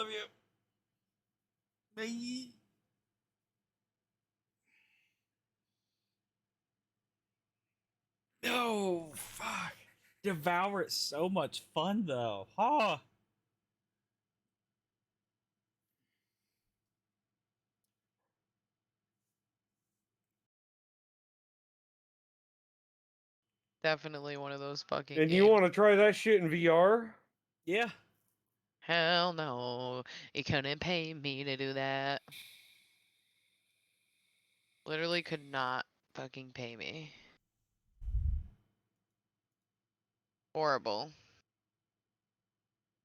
love you. Bye. No, fuck. Devour is so much fun though. Huh. Definitely one of those fucking And games. you want to try that shit in VR? Yeah. Hell no. You couldn't pay me to do that. Literally could not fucking pay me. Horrible.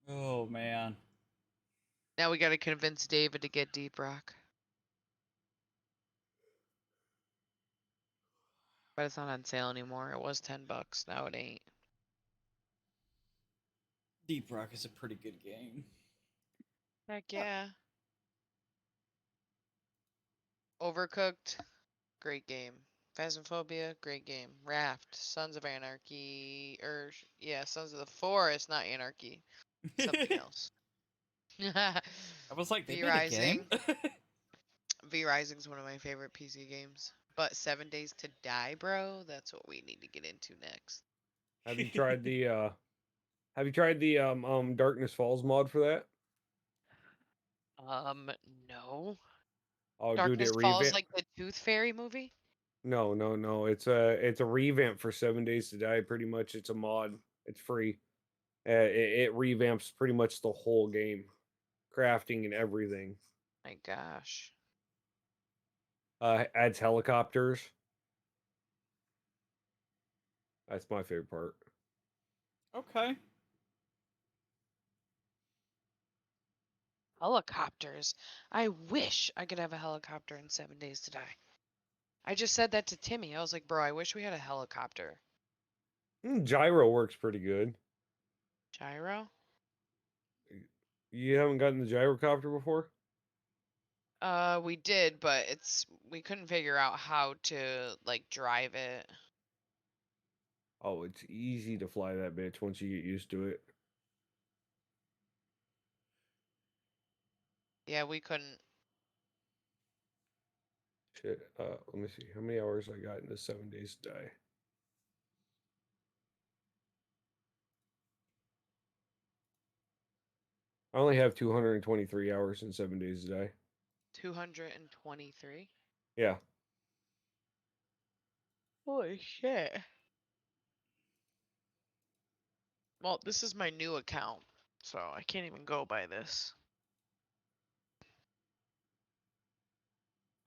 Oh man. Now we gotta convince David to get Deep Rock. But it's not on sale anymore. It was $10. Now it ain't. Deep Rock is a pretty good game. Heck yeah. Overcooked, great game. Phasmophobia, great game. Raft, Sons of Anarchy, yeah, Sons of the Forest, not Anarchy. Something else. I was like, they V made a game? Rising. V Rising's one of my favorite PC games. But 7 Days to Die, bro, that's what we need to get into next. Have you tried the Darkness Falls mod for that? No. Oh, dude, Darkness it Falls, revamp. like the Tooth Fairy movie? No. It's a revamp for 7 Days to Die. Pretty much, it's a mod. It's free. It revamps pretty much the whole game, crafting and everything. My gosh. Adds helicopters. That's my favorite part. Okay. Helicopters. I wish I could have a helicopter in 7 Days to Die. I just said that to Timmy. I was like, bro, I wish we had a helicopter. Gyro works pretty good. Gyro? You haven't gotten the gyrocopter before? We did, but we couldn't figure out how to like drive it. Oh, it's easy to fly that bitch once you get used to it. Yeah, we couldn't. Shit. Let me see how many hours I got in the 7 Days to Die. I only have 223 hours in 7 Days to Die. 223? Yeah. Holy shit. Well, this is my new account, so I can't even go by this.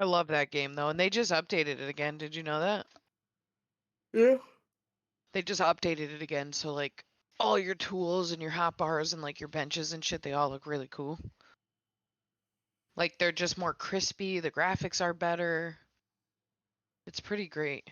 I love that game though, and they just updated it again. Did you know that? Yeah. They just updated it again, so like all your tools and your hotbars and like your benches and shit, they all look really cool. Like they're just more crispy, the graphics are better. It's pretty great.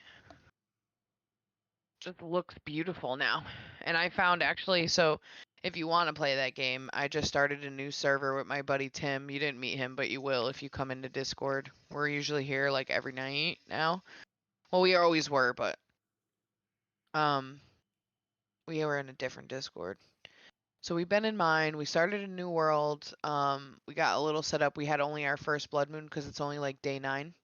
Just looks beautiful now. And I found actually, so if you want to play that game, I just started a new server with my buddy Tim. You didn't meet him, but you will if you come into Discord. We're usually here like every night now. Well, we always were, but we were in a different Discord. So we've been in mine. We started a new world. We got a little set up. We had only our first blood moon because it's only like day 9.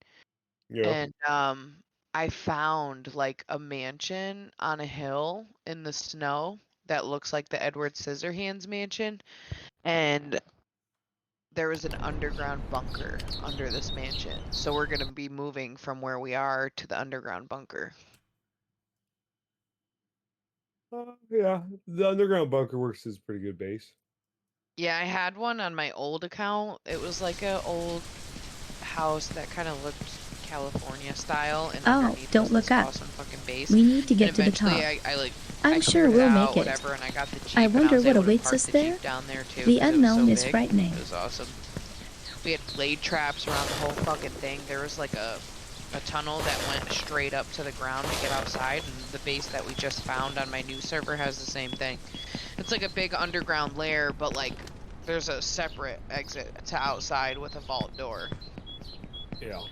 Yeah. And I found like a mansion on a hill in the snow that looks like the Edward Scissorhands mansion, and there was an underground bunker under this mansion. So we're gonna be moving from where we are to the underground bunker. Yeah. The underground bunker works as a pretty good base. Yeah, I had one on my old account. It was like a old house that kind of looked California style, and underneath don't was look this up. awesome fucking base. We need to And get to the eventually top. I I'm sure cleared it we'll out, make it. whatever, and I got the Jeep, I and wonder was what able to awaits park us the there. Jeep down there too, The 'cause it was unknown so is big. frightening. It was awesome. We had blade traps around the whole fucking thing. There was like a tunnel that went straight up to the ground to get outside, and the base that we just found on my new server has the same thing. It's like a big underground lair, but like there's a separate exit to outside with a vault door. Yeah.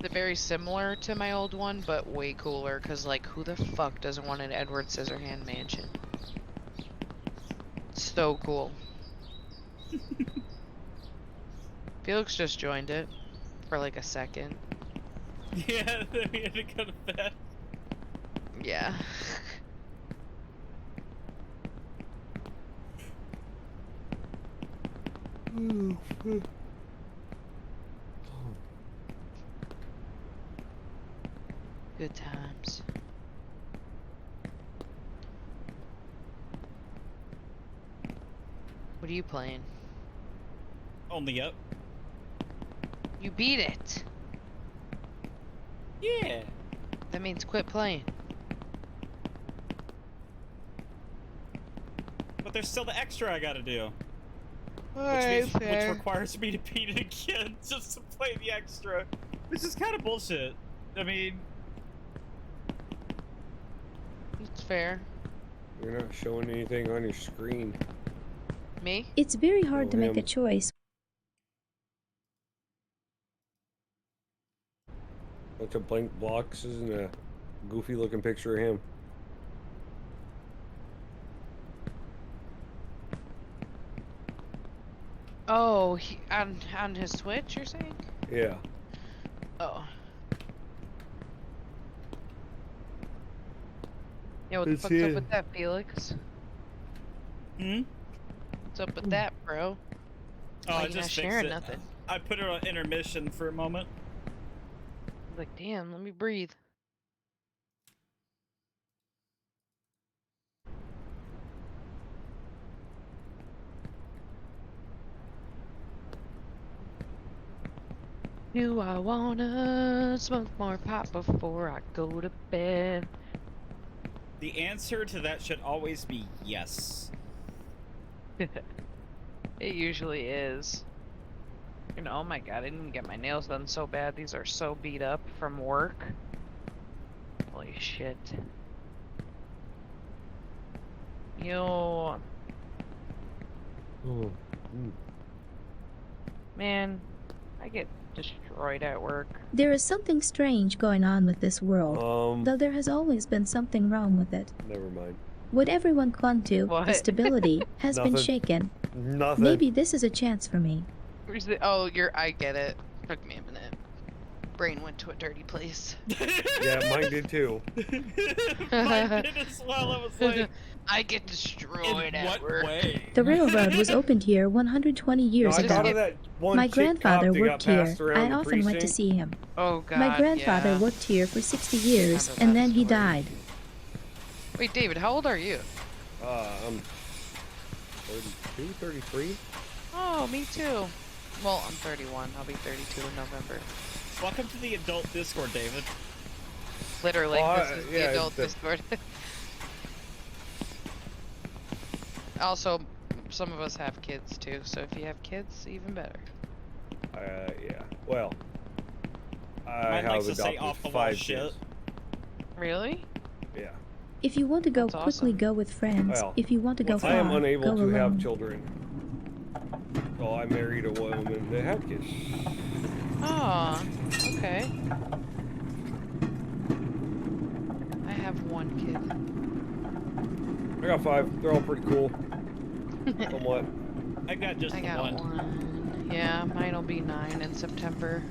They're very similar to my old one, but way cooler, because like who the fuck doesn't want an Edward Scissorhand mansion? So cool. Felix just joined it for like a second. Yeah, then we had to go to bed. Yeah. Good times. What are you playing? Only up. You beat it. Yeah. That means quit playing. But there's still the extra I gotta do. Alright, Which requires me to beat it again just to play the extra. Which is kind of bullshit. I mean... It's fair. You're not showing anything on your screen. Me? It's very hard Oh, to make a him. choice. Bunch of blank boxes and a goofy looking picture of him. Oh, on his Switch, you're saying? Yeah. Oh. Yeah, what the It's fuck's up his. with that, Felix? Hmm? What's up with that, bro? Oh, Why I you just not fixed sharing it. nothing? I put it on intermission for a moment. Like, damn, let me breathe. Do I wanna smoke more pot before I go to bed? The answer to that should always be yes. It usually is. You know, oh my god, I didn't get my nails done so bad. These are so beat up from work. Holy shit. Yo, Oh. man, I get destroyed at work. There is something strange going on with this world, though there has always been something wrong with it. Never mind. What everyone clung to, the What? stability, has been Nothing. shaken. Nothing. Maybe this is a chance for me. Where's the, oh, I get it. Took me a minute. Brain went to a dirty place. Yeah, mine did too. Mine did as well. I was like, I get destroyed in at what work. way? The railroad was opened here 120 No, years I thought ago. of that one My chick grandfather cop that worked got here. passed around I the often went to precinct. see him. Oh god. My grandfather yeah. worked here for 60 years, Remember and that then he story. died. Wait, David, how old are you? I'm 32, 33. Oh, me too. Well, I'm 31. I'll be 32 in November. Welcome to the adult Discord, David. Literally, Oh, this is yeah, the adult the- Discord. Also, some of us have kids too, so if you have kids, even better. Yeah. Well, I Mine have likes to say adopted off-the-wall 5 shit. kids. Really? Yeah. If you want to go That's quickly, awesome. go with friends. Well, If you want to go what's far, I am unable go to alone. have children. So I married a woman that had kids. Oh, okay. I have one I got 5. They're all pretty cool. kid. Somewhat. I got just I the got one. one. Yeah, mine'll be 9 in September.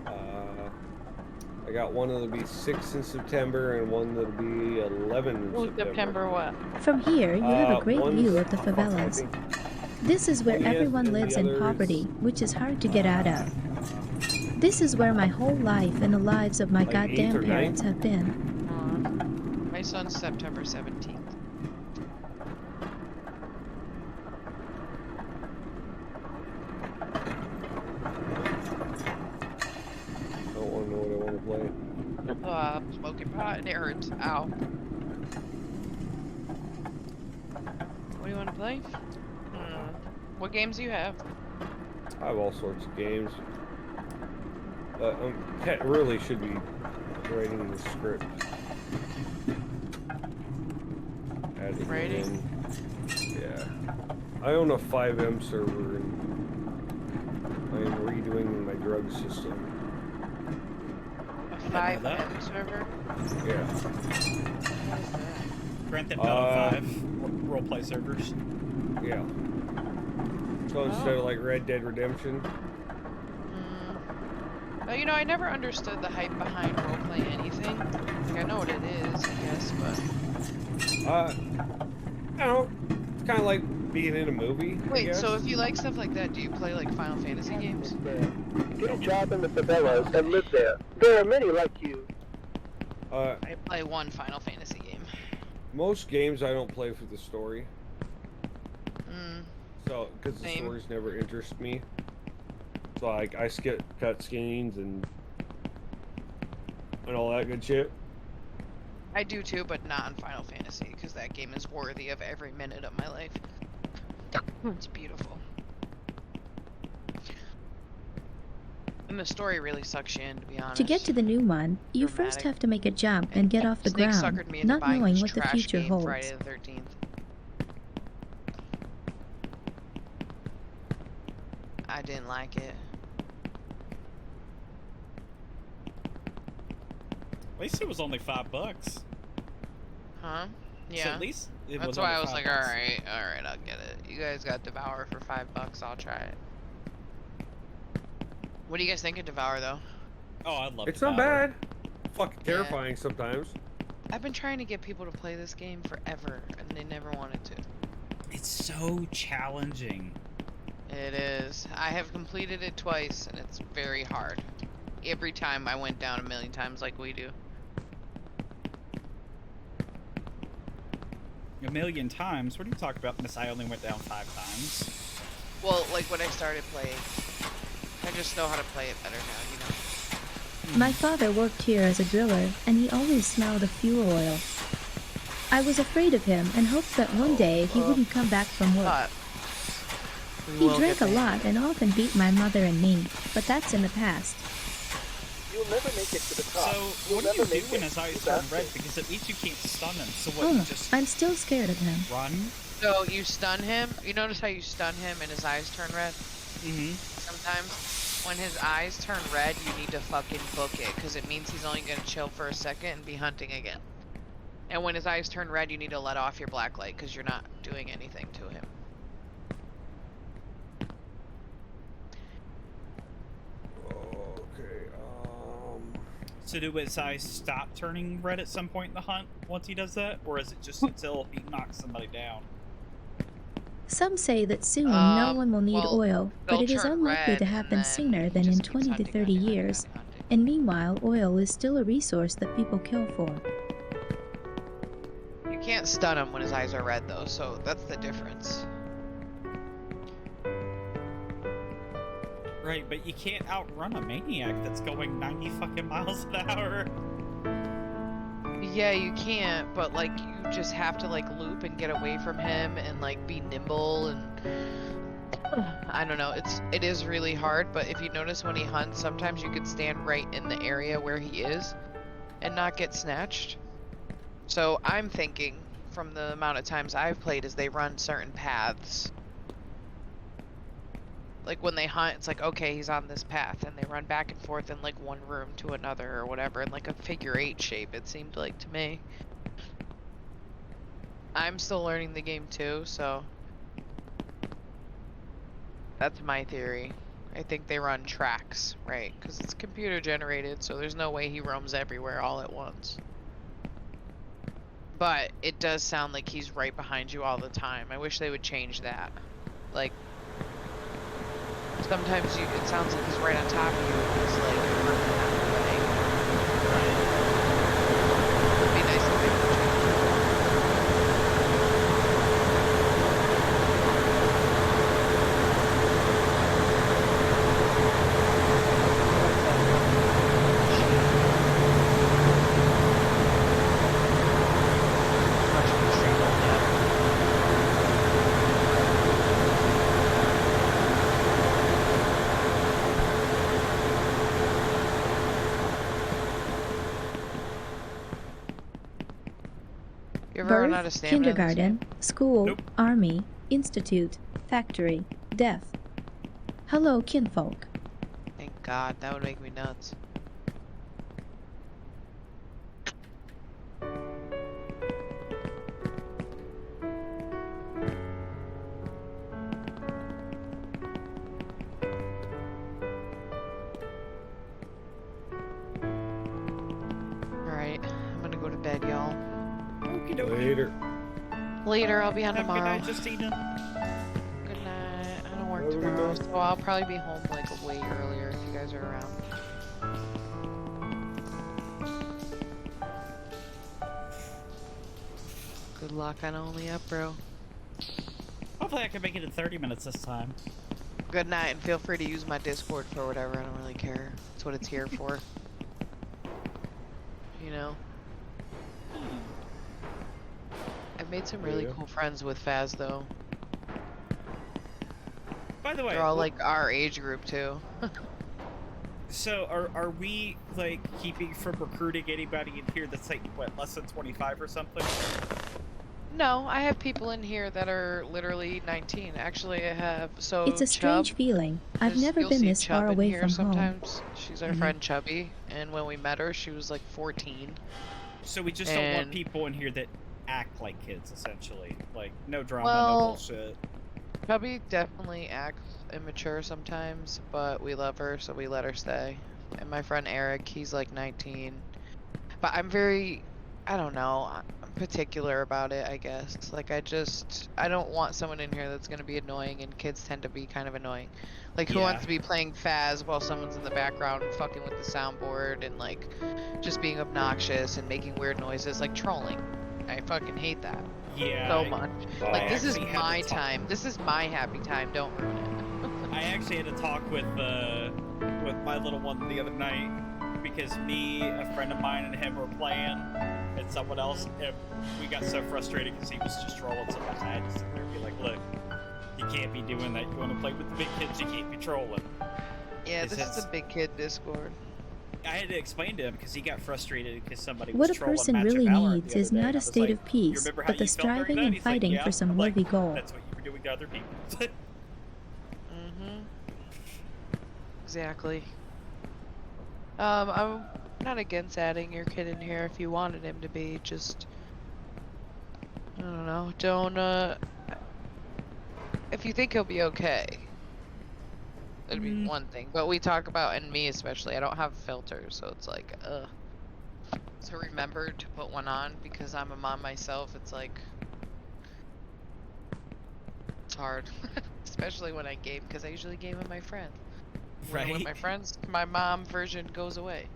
I got one that'll be 6 in September and one that'll be 11 in Oh, September. September what? From here, you have a great One's- view of the fuck, I favelas. think- This is where One is, everyone and the lives in other is- poverty, which is hard to get out of. This is where my whole life and the lives of my Like 8th goddamn or 9th? parents have been. My son's September 17th. I don't want to know what I want to play. I'm smoking pot and it hurts. Ow. What do you want to play? What games do you have? I have all sorts of games. But Cat really should be writing the script. Adding it Writing? in. Yeah. I own a 5M server and I am redoing my drug system. A know 5 that. M server? Yeah. What is that? Grand Theft Auto 5 roleplay servers. Yeah. So instead of like Red Dead Redemption. Well, you know, I never understood the hype behind roleplay anything. Like, I know what it is, I guess, but... I don't know. It's kind of like being in a movie, I Wait, guess. so if you like stuff like that, do you play, like, Final Fantasy games? Get a job in the favelas and live there. There are many like you. I play one Final Fantasy game. Most games I don't play for the story. Mm. So, because the Same. stories never interest me. So, like, I skip cutscenes and all that good shit. I do too, but not in Final Fantasy, because that game is worthy of every minute of my life. It's beautiful. And the story really sucks you in, to be honest. To get to the new one, you first Dramatic. have to make a jump and get off the Snake ground, suckered me into not buying knowing this what the trash future game holds. Friday the 13th. I didn't like it. At least it was only $5. Huh? So Yeah. at least it That's was why only I was $5. like, alright, I'll get it. You guys got Devour for $5, I'll try it. What do you guys think of Devour, though? Oh, I love it. It's not bad. Fucking Yeah. terrifying sometimes. I've been trying to get people to play this game forever, and they never wanted to. It's so challenging. It is. I have completed it twice, and it's very hard. Every time I went down a million times like we do. A million times? What are you talking about, Miss? I only went down 5 times. Well, like when I started playing, I just know how to play it better now, you know? My father worked here as a driller, and he always smelled of fuel oil. I was afraid of him and hoped that one day he wouldn't come back from work. But we He will drank get a there. lot and often beat my mother and me, but that's in the past. You'll never make it to the top. So, You'll what do you never do make when it. his eyes You turn bastard. red? Because at least you can't stun him. So what, you Oh, just I'm still scared of him. run? So you stun him. You notice how you stun him and his eyes turn red? Mm-hmm. Sometimes when his eyes turn red, you need to fucking book it, because it means he's only gonna chill for a second and be hunting again. And when his eyes turn red, you need to let off your black light, because you're not doing anything to him. Okay, So do his eyes stop turning red at some point in the hunt once he does that? Or is it just until he knocks somebody down? Some say that soon no one will need well, oil, but they'll it is turn unlikely red to and happen then sooner he than just in keeps 20 to hunting, 30 hunting, years. hunting, hunting. And meanwhile, oil is still a resource that people kill for. You can't stun him when his eyes are red, though, so that's the difference. Right, but you can't outrun a maniac that's going 90 fucking miles an hour. Yeah, you can't, but like you just have to like loop and get away from him and like be nimble and I don't know. It is really hard, but if you notice when he hunts, sometimes you could stand right in the area where he is and not get snatched. So I'm thinking from the amount of times I've played is they run certain paths. Like when they hunt, it's like, okay, he's on this path, and they run back and forth in like one room to another or whatever, in like a figure-8 shape, it seemed like to me. I'm still learning the game too, so that's my theory. I think they run tracks, right? Because it's computer generated, so there's no way he roams everywhere all at once. But it does sound like he's right behind you all the time. I wish they would change that. Like, sometimes it sounds like he's right on top of you and he's like running out of the way. It'd be nice if they would change You ever run out of Birth, stamina in this kindergarten, game? school, Nope. army, institute, factory, death. Hello, kinfolk. Thank God, that would make me nuts. don't Later. Later, I'll be on Have a good tomorrow. night, Justina. Good night. I don't work Have a good tomorrow, night. so I'll probably be home like way earlier if you guys are around. Good luck on Only Up, bro. Hopefully I can make it in 30 minutes this time. Good night, and feel free to use my Discord for whatever. I don't really care. That's what it's here for. You know? I've made some really Yeah. cool friends with Faz, though. By the way, They're all like our age group, too. so are we like keeping from recruiting anybody in here that's like what, less than 25 or something? No, I have people in here that are literally 19. Actually, I have It's a strange Chubb, feeling. I've there's- never you'll been see this Chubb far in away here from home. sometimes. She's our Mhm. friend Chubby, and when we met her, she was like 14. So we just don't want And- people in here that act like kids, essentially. Like no drama, Well- no bullshit. Chubby definitely acts immature sometimes, but we love her, so we let her stay. And my friend Eric, he's like 19. But I'm very, I don't know, I'm particular about it, I guess. Like, I don't want someone in here that's gonna be annoying, and kids tend to be kind of annoying. Like, who Yeah. wants to be playing Faz while someone's in the background fucking with the soundboard and, like, just being obnoxious and making weird noises, like trolling. I fucking hate that Yeah. so much. Oh, Like, this is actually had to my talk- time. This is my happy time. Don't ruin it. I actually had to talk with my little one the other night because me, a friend of mine, and him were playing, and someone else, and we got so frustrated because he was just trolling so much. I had to sit there and be like, "Look, you can't be doing that. You want to play with the big kids, you can't be trolling." Yeah, Is this is that- a big kid Discord. I had to explain to him because he got frustrated because somebody What was a trolling person Match of really Valorant needs the is other day, not and I a was state like, of peace, remember how but the you felt during striving that? and He's like, fighting "Yeah." for some I'm like, worthy goal. That's what you were doing to other people. Mm-hmm. Exactly. I'm not against adding your kid in here if you wanted him to be, just... I don't know, if you think he'll be okay, that'd be Mm. one thing. But we talk about, and me especially, I don't have filters, so it's like, ugh. So remember to put one on, because I'm a mom myself, it's like... It's hard. Especially when I game, because I usually game with my friends. When I'm with Right. my friends, my mom version goes away.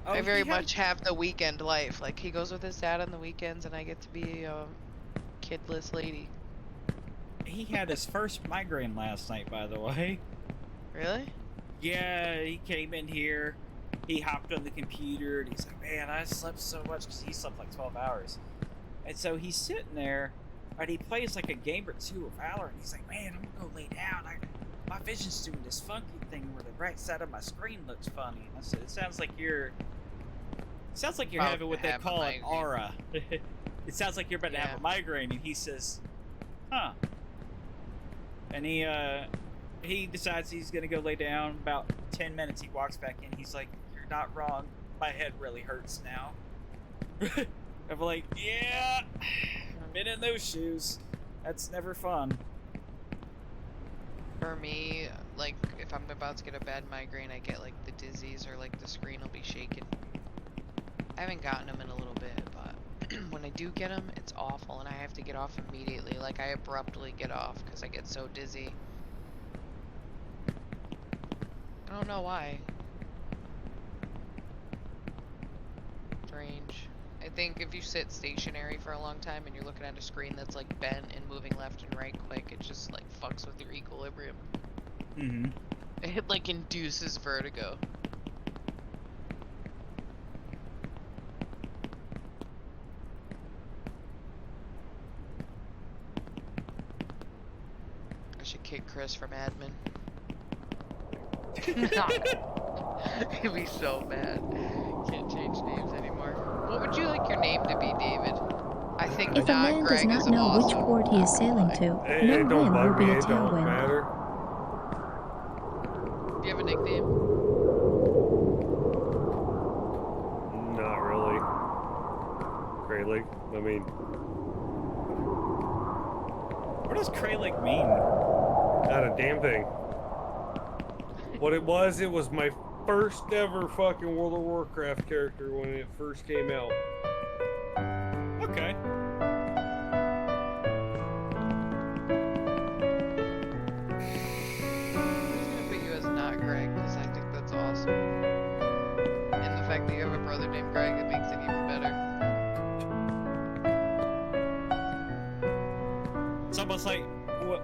Oh, I very he had- much have the weekend life. Like, he goes with his dad on the weekends, and I get to be a kidless lady. He had his first migraine last night, by the way. Really? Yeah, he came in here. He hopped on the computer, and he's like, "Man, I slept so much," because he slept like 12 hours. And so he's sitting there, and he plays like a game or two of Valorant. He's like, "Man, I'm gonna go lay down. My vision's doing this funky thing where the right side of my screen looks funny." And I said, "It sounds like you're About having what to they have a call an migraine." aura. It sounds like you're about to have Yeah. a migraine." And he says, "Huh." And he decides he's gonna go lay down. About 10 minutes, he walks back in. He's like, "You're not wrong. My head really hurts now." I'm like, "Yeah, been in those shoes. That's never fun." For me, like, if I'm about to get a bad migraine, I get, like, the dizzies, or, like, the screen will be shaking. I haven't gotten them in a little bit, but when I do get them, it's awful, and I have to get off immediately. Like, I abruptly get off, because I get so dizzy. I don't know why. Strange. I think if you sit stationary for a long time and you're looking at a screen that's like bent and moving left and right quick, it just like fucks with your equilibrium. Mm-hmm. It like induces vertigo. I should kick Chris from admin. He'd be so mad. Can't change names anymore. What would you like your name to be, David? I think If a not man does Greg not is know which awesome. port he is sailing to, It no don't wind will bug be me. a It don't tailwind. matter. Do you have a nickname? Not really. Kralik. I mean, What does Kralik mean? not a damn thing. What it was my first ever fucking World of Warcraft character when it first came out. Okay. It's almost like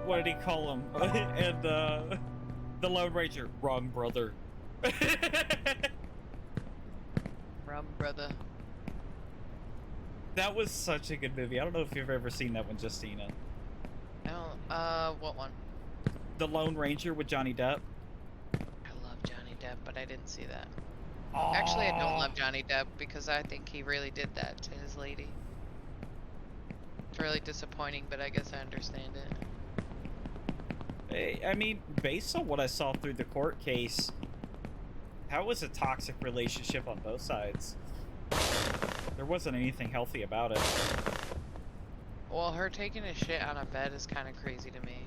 what did he call him? And the Lone Ranger, wrong brother. Rum brother. That was such a good movie. I don't know if you've ever seen that one, Justina. I don't. What one? The Lone Ranger with Johnny Depp. I love Johnny Depp, but I didn't see that. Actually, I don't love Johnny Depp because I think he really did that to his lady. It's really disappointing, but I guess I understand it. I mean, based on what I saw through the court case, that was a toxic relationship on both sides. There wasn't anything healthy about it. Well, her taking a shit on a bed is kind of crazy to me.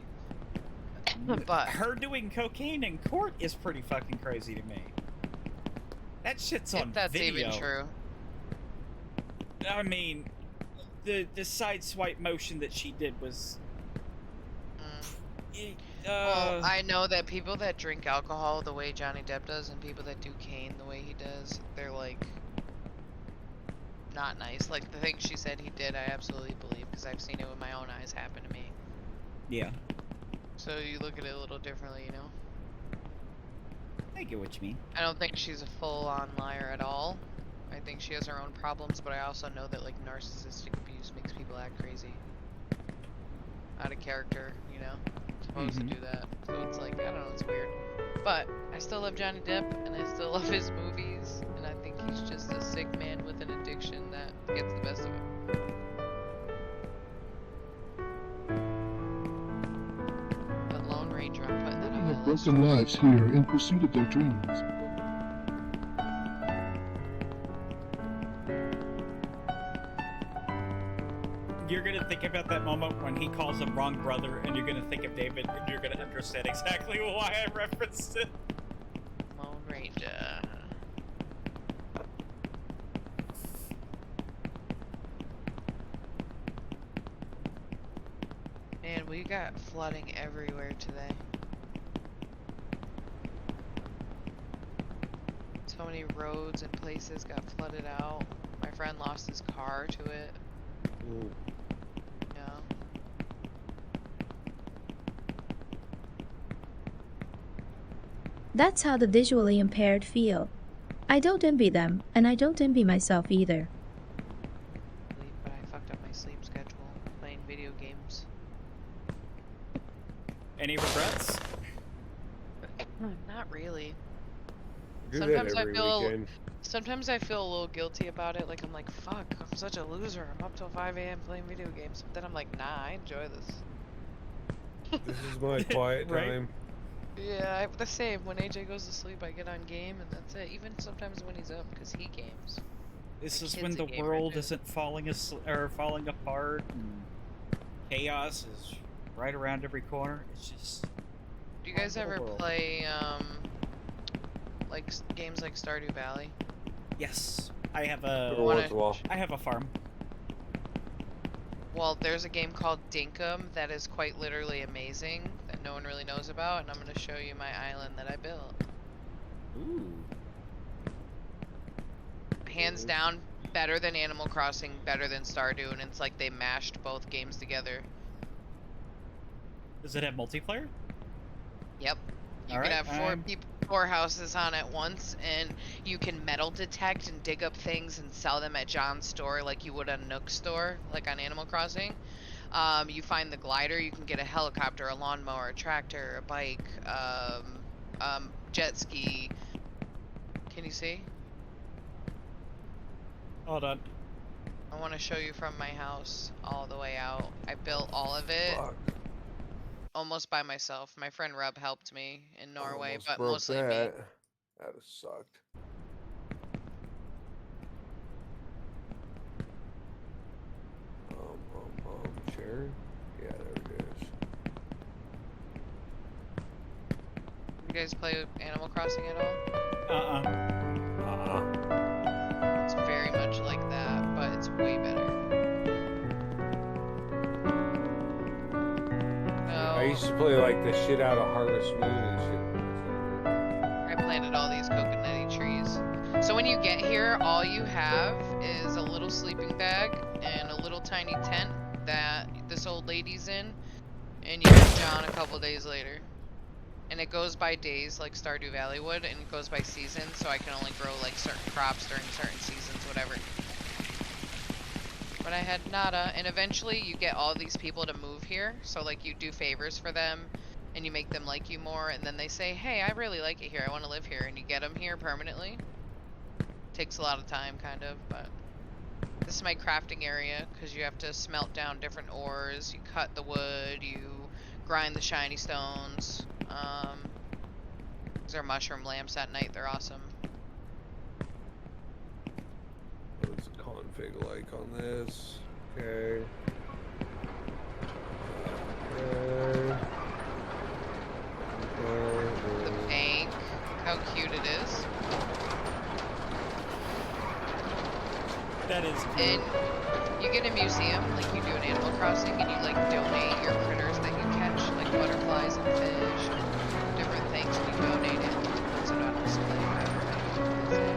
But her doing cocaine in court is pretty fucking crazy to me. That shit's on if that's video. even true. I mean, the side swipe motion that she did was. Well, I know that people that drink alcohol the way Johnny Depp does and people that do cane the way he does, they're like not nice. Like the thing she said he did, I absolutely believe because I've seen it with my own eyes happen to me. Yeah. So you look at it a little differently, you know? I get what you mean. I don't think she's a full-on liar at all. I think she has her own problems, but I also know that like narcissistic abuse makes people act crazy. Out of character, you know? Supposed to do that. So it's like, I don't know, it's weird. But I still love Johnny Depp and I still love his movies, and I think he's just a sick man with an addiction that gets the best of him. But Lone Ranger, I'm putting that on Many my have list. broken lives here in pursuit of their dreams. You're gonna think about that moment when he calls him wrong brother, and you're gonna think of David, and you're gonna understand exactly why I referenced it. Lone Ranger. Man, we got flooding everywhere today. So many roads and places got flooded out. My friend lost his car to it. Ooh. Yeah. That's how the visually impaired feel. I don't envy them, and I don't envy myself either. But I fucked up my sleep schedule playing video games. Any regrets? Not really. Do Sometimes that I every feel- weekend. Sometimes I feel a little guilty about it. Like I'm like, fuck, I'm such a loser. I'm up till 5 a.m. playing video games. But then I'm like, nah, I enjoy this. This is my quiet Right. time. Yeah, the same. When AJ goes to sleep, I get on game, and that's it. Even sometimes when he's up, because he games. This My is kid's when a the gamer, world too. isn't falling falling apart, and chaos is right around every corner. It's just Do you guys Wonderful ever world. play like games like Stardew Valley? yes. I have Every a once in a while. I have a farm. Well, there's a game called Dinkum that is quite literally amazing that no one really knows about, and I'm gonna show you my island that I built. Ooh. Hands down, better than Animal Crossing, better than Stardew, and it's like they mashed both games together. Does it have multiplayer? Yep. You All can right, have four houses on at once, and you can metal detect and dig up things and sell them at John's store like you would at a Nook store, like on Animal Crossing. You find the glider, you can get a helicopter, a lawnmower, a tractor, a bike, jet ski. Can you see? Hold on. I want to show you from my house all the way out. I built all of it Fuck. almost by myself. My friend Rub helped me in Norway, Almost but broke mostly me. that. That has sucked. Sharon? Yeah, there it is. You guys play Animal Crossing at all? It's very much like that, but it's way better. I used to play like the shit out of Harvest Moon and shit. I planted all these coconutty trees. So when you get here, all you have is a little sleeping bag and a little tiny tent that this old lady's in. and you get John a couple days later. And it goes by days like Stardew Valley would, and it goes by seasons, so I can only grow like certain crops during certain seasons, whatever. But I had nada, and eventually you get all these people to move here, so like you do favors for them, and you make them like you more, and then they say, hey, I really like it here, I want to live here, and you get them here permanently. Takes a lot of time, kind of, but this is my crafting area, because you have to smelt down different ores, you cut the wood, you grind the shiny stones. These are mushroom lamps at night, they're awesome. What's the config like on this? Okay. The bank, how cute it is. That is cool. And you get a museum, like you do in Animal Crossing, and you like donate your critters that you catch, like butterflies and fish, and different things, and you donate it. Puts it on display for everybody to visit.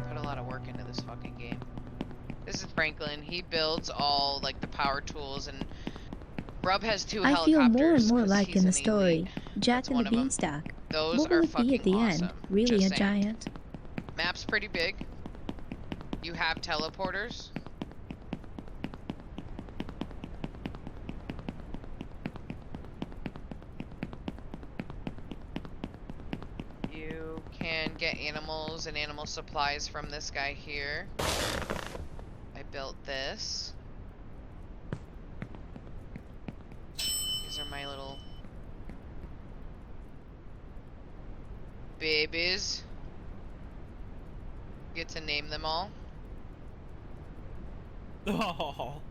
Put a lot of work into this fucking game. This is Franklin. He builds all like the power tools, and Rub has 2 I helicopters. feel more and more 'cause like he's in the an story, elite. Jack That's and one the of 'em. Beanstalk. Those What are will it fucking be at the awesome. end? Really Just a saying. giant? Map's pretty big. You have teleporters. You can get animals and animal supplies from this guy here. I built this. These are my little babies. Get to name them all. Oh.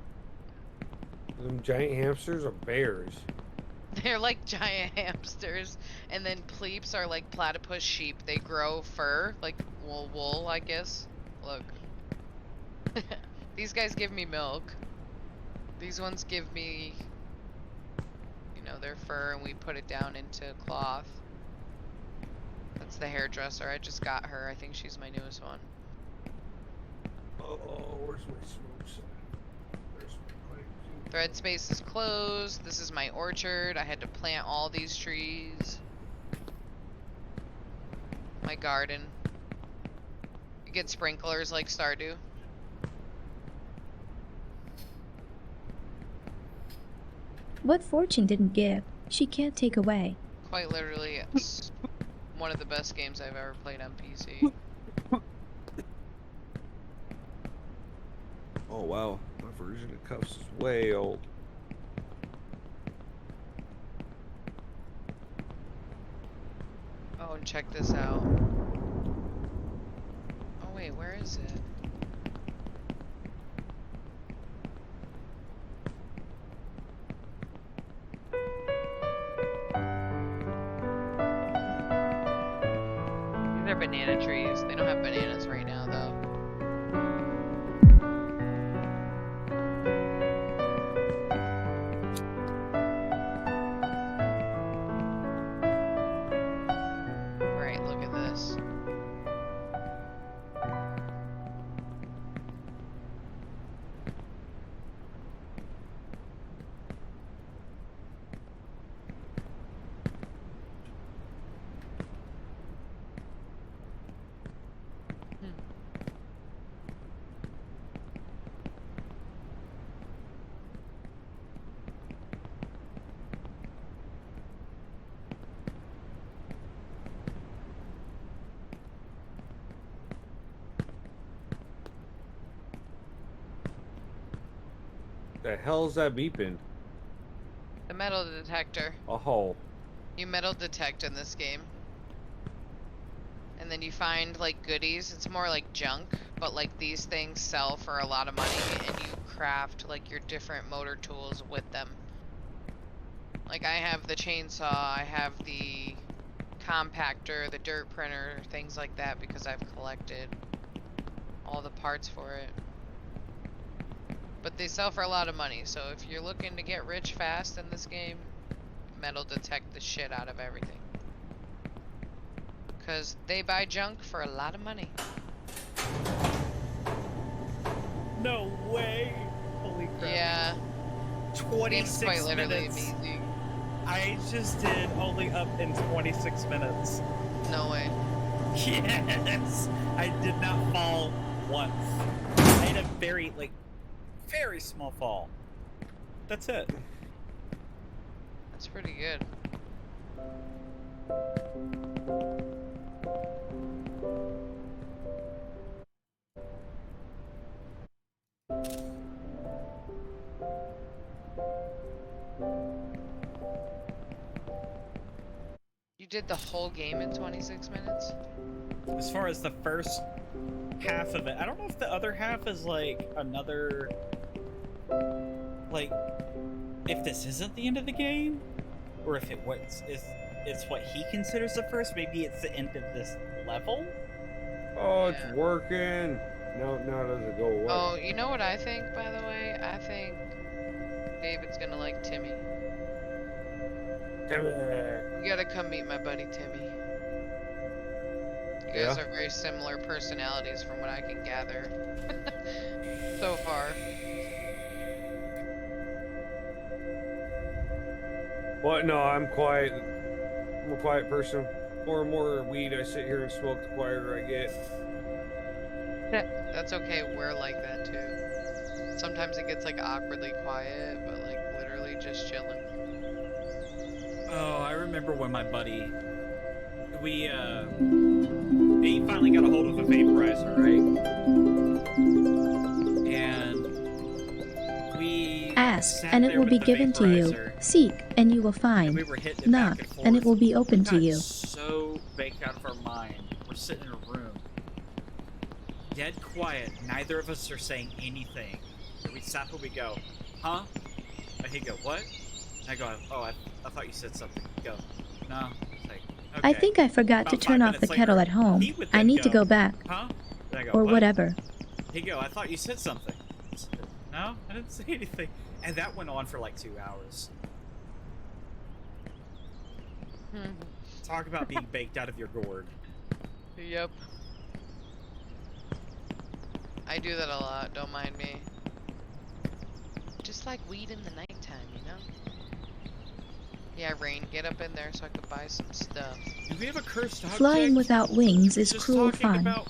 Them giant hamsters are bears. They're like giant hamsters, and then pleeps are like platypus sheep. They grow fur, like wool, I guess. Look. These guys give me milk. These ones give me, you know, their fur, and we put it down into cloth. That's the hairdresser. I just got her. I think she's my newest one. Oh, where's my smoke set? There's my pipe. Thread space is closed. This is my orchard. I had to plant all these trees. My garden. You get sprinklers like Stardew. What Fortune didn't give, she can't take away. Quite literally, it's one of the best games I've ever played on PC. Oh wow, my version of Cuffs is way old. Oh, and check this out. Oh wait, where is it? These are banana trees. They don't have bananas right now, though. Right, look at this. The hell's that beeping? The metal detector. Oh, You metal detect in this game. And then you find like goodies. It's more like junk, but like these things sell for a lot of money, and you craft like your different motor tools with them. Like I have the chainsaw, I have the compactor, the dirt printer, things like that, because I've collected all the parts for it. But they sell for a lot of money, so if you're looking to get rich fast in this game, metal detect the shit out of everything. Because they buy junk for a lot of money. No way! Holy crap. Yeah. 26 Game's quite literally minutes. amazing. I just did only up in 26 minutes. No way. Yes! I did not fall once. I had a very small fall. That's it. That's pretty good. You did the whole game in 26 minutes? As far as the first half of it, I don't know if the other half is another, if this isn't the end of the game, or if it's what he considers the first. Maybe it's the end of this level. Oh, it's Yeah. working. No, it doesn't go away. Oh, you know what I think, by the way? I think David's gonna like Timmy. You gotta come meet my buddy Timmy. You guys Yeah? are very similar personalities from what I can gather. So far. What? No, I'm quiet. I'm a quiet person. More and more weed I sit here and smoke, the quieter I get. That's okay, we're like that too. Sometimes it gets awkwardly quiet, but literally just chilling. Oh, I remember when my buddy, he finally got a hold of a vaporizer, right? And we Ask, sat and it there will with be the given to you. vaporizer, Seek, and you will and find. we were hitting it Knock, back and it forth. will be open We to got you. so baked out of our mind. We're sitting in a room, dead quiet. Neither of us are saying anything. We stop and we go, huh? And he'd go, what? And I go, oh, I thought you said something. He'd go, no. It's like, okay. I think I forgot to About turn 5 off the minutes kettle later, at home. he would I then need to go, go back, huh? And I go, or what? whatever. He'd go, I thought you said something. I said, no, I didn't say anything. And that went on for 2 hours. Talk about being baked out of your gourd. Yep. I do that a lot, don't mind me. Just like weed in the nighttime, you know? Yeah, Rain, get up in there so I could buy some stuff. Do we have a cursed object? Flying without wings is Just cruel talking fun. about